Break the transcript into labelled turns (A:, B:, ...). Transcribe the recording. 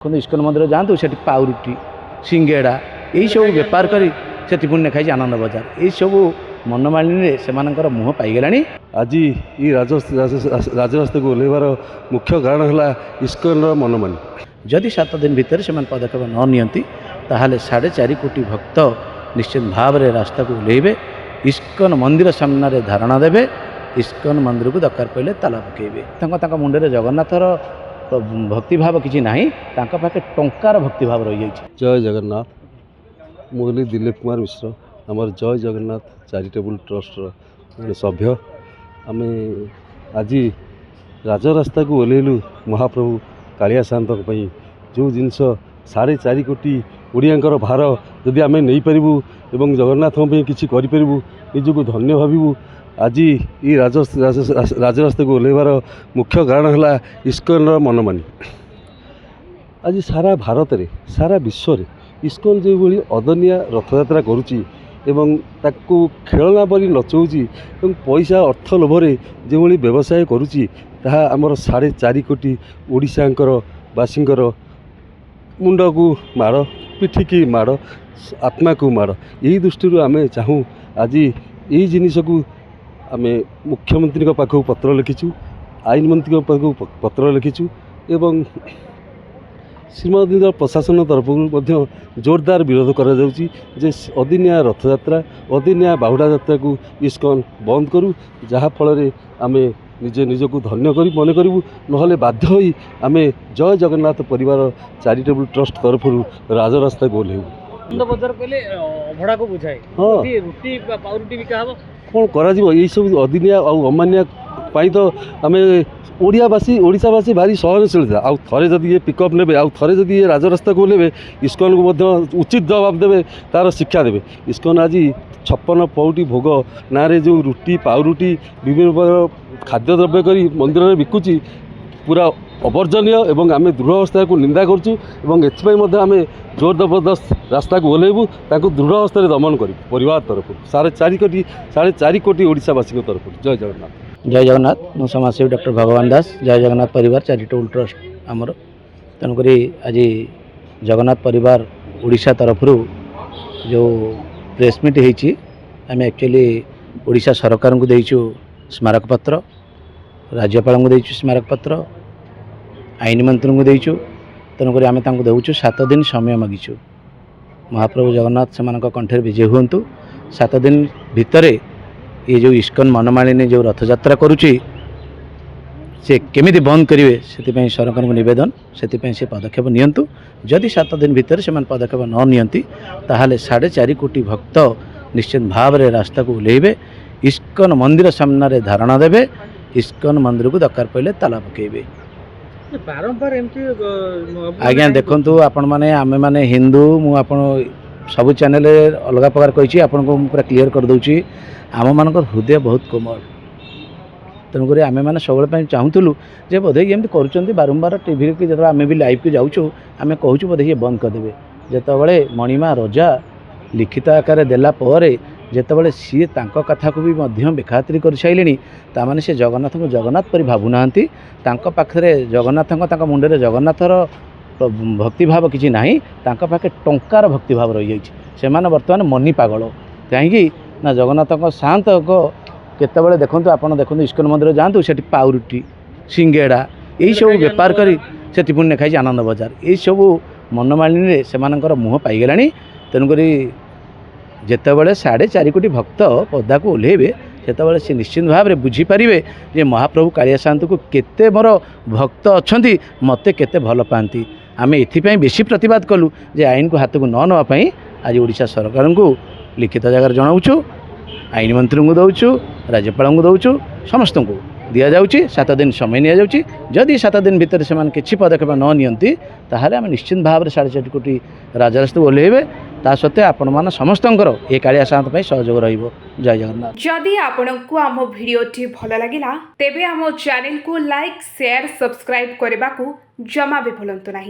A: देखो इस्कन मंदिर जातु से पाउरुटी सिंगेड़ा यही सब बेपार कर पुण्य खाई आनंद बजार यही सब मनमालिनी से मुह पाईगला।
B: आज ये राजरास्ता को ओह्लैबार मुख्य कारण है इस्कन मनमानी।
A: जदि 7 दिन भितर से पदक्षेप न नियंती ताहले 4.5 कोटी भक्त निश्चित भाव में रास्ता को ओह्लैबे, इस्कन मंदिर सामने धारणा देवे, इस्कन मंदिर को दरकार पड़े ताला पकेबे। मुंडे जगन्नाथर भक्तिभाव किसी ना पाखे टंकार भक्तिभाव रही जाइए।
B: जय जगन्नाथ। मुरली दिलीप कुमार मिश्र आमर जय जगन्नाथ चैरिटेबल ट्रस्ट सभ्य। आम आज राजरास्ता को ओह्लैलु महाप्रभु कालिया साहब जो जिनस 4.5 कोटी ओडियांकर भार जदि आम नहीं पारू एवं जगन्नाथ किसी करूँ निजक धन्य भावु। आज ये राजरास्ता को ओह्लैबार मुख्य कारण है इस्कन मनमानी। आज सारा भारत में सारा विश्व में इस्कन जो भाई अदनिया रथयात्रा करुच्ची एवं ताकू खेलना परी नचौची एवं पैसा अर्थ लोभरे जो भाई व्यवसाय करुच्ची ताहा आमर 4.5 कोटी ओडिशांकर बासींकर मुंड को माड़, पिठी की माड़, आत्मा को माड़। यही दृष्टि आम चाहूँ आज यही जिनिस को आम मुख्यमंत्री पाखक पत्र लिखिचु, आईन मंत्री पाखक पत्र लिखिचु एवं श्रीमंदिर प्रशासन तरफ जोरदार विरोध करा जाउची जे अदिनिया रथयात्रा अदिनिया बाहुड़ा यात्रा को इस्कन बंद करूँ, जहाँ फल आम निजे निजक धन्य कर मन करूँ। नहले बाध्य होई आम जय जगन्नाथ परिवार चैरिटेबल ट्रस्ट तरफ राजरास्ता को ओह्लैबु।
C: बजार कहले अभड़ा को बुझाए
B: हाँ
C: रुटी पाउरुटी बिका हम
B: कौन करा यही सब अदिनिया और अमानिया तो आम ओडियावासी ओडिशावासी भारी सहनशील आउ थे जदि ये पिकअप ने आउ थे जदि ये राजरास्ता को ओह्लैबे इस्कन को उचित जवाब देवे तार शिक्षा देवे। इस्कन आज 56 पौटी भोग ना जो रुटी पाउरुटी विभिन्न प्रकार खाद्य द्रव्य कर मंदिर में बिकुची पूरा अवर्जनीय एवं आम दृढ़ अवस्था को निंदा करूँ। आम जोर जबरदस्त रास्ता को ओह्लैबु दृढ़ अवस्था दमन कर परिवार तरफ 4.5 कोटी ओडिशावासी तरफ। जय जगन्नाथ।
A: जय जगन्नाथ। मो समाजसेवी डॉक्टर भगवान दास जय जगन्नाथ परिवार चैरिटेबल ट्रस्ट आमर तेणुक आज जगन्नाथ परिवार ओडिशा तरफ जो प्रेसमिट होती आम एक्चुअली ओडिशा सरकार को देचु स्मारक पत्र, राज्यपाल को देचु स्मारक पत्र, आईन मंत्री को देचु। तेणुक आम देचु 7 दिन समय मागिचु महाप्रभु जगन्नाथ से कंठे विजय हूँ। 7 दिन भितर ये जो इस्कन मनमालिनी जो रथयात्रा करुच्ची से केमिति बंद करेंगे से सरकार को नवेदन से पदक्षेप नियंतु। जदि 7 दिन भितर से पदक्षेप न नियंती ताहले 4.5 कोटी भक्त निश्चित भाव में रास्ता को ओह्लैबे, इस्कन मंदिर सामने धारणा देवे, इस्कन मंदिर को दरकार पड़े ताला पकेबे।
C: बारंबार
A: आज्ञा देखु आपण मैंने आमे मैंने हिंदू मुझे सबू चैनल अलग प्रकार कही आपन को पूरा क्लीयर कर दूची आम मान हृदय बहुत कोमल। तेणुक आम मैंने सब चाहूलु जे बोधे एमती कर बारंबार टीवी की जो आम भी लाइव को जाऊँ आम कहूँ बोधे ये बंद करदे। जितेबाला मणिमा रजा लिखित आकार देलापर जितेबाला सी कथा को भी बेखातिर कर सारे ताने से जगन्नाथ को जगन्नाथ पर भावुना पाखे जगन्नाथ मुंडे जगन्नाथर भक्तिभाव किसी ना पाखे टंकार भक्तिभाव रही जाइए। बर्तमान मनी पागल कहीं ना जगन्नाथ शांत केतबले देखो आप देखो इस्कन मंदिर जातु से पाउरुटी सिंगेड़ा यही सब बेपार कर पुण्य खाई आनंद बजार यही सब मनमालिनी से मुह पाईगला। तेणुक जितेबाला 4.5 कोटी भक्त पदा को ओह्लैबे सेतबले से निश्चित भाव में बुझीपारे जे महाप्रभु कालिया साहब को केते मोर भक्त अच्छा मते केते भल पाती। आम एपाई बेसी प्रतिवाद कलु जे आईन को हाथ को न नापी आज ओडिशा सरकार को लिखित जगार जनाऊँ, आईन मंत्री को दौचु, राज्यपाल को दौचु, समस्त को दि जाऊँगी 7 दिन समय नि जाऊँगी। जदि 7 दिन भितर से किसी पदक्षेप न नियंती ताहले आम निश्चित भाव में 4.5 कोटी राजरास्ता ओह्लैबे। ता सत्वे आपण मान समस्तंकर ये कालिया साहब सहयोग रहिबो। जय जगन्नाथ।
D: जदि आपनकु आम भिडियोटी भल लागिला तेबे आम चैनल को लाइक शेयर सब्सक्राइब करने को जमा भी भूलंतु नहीं।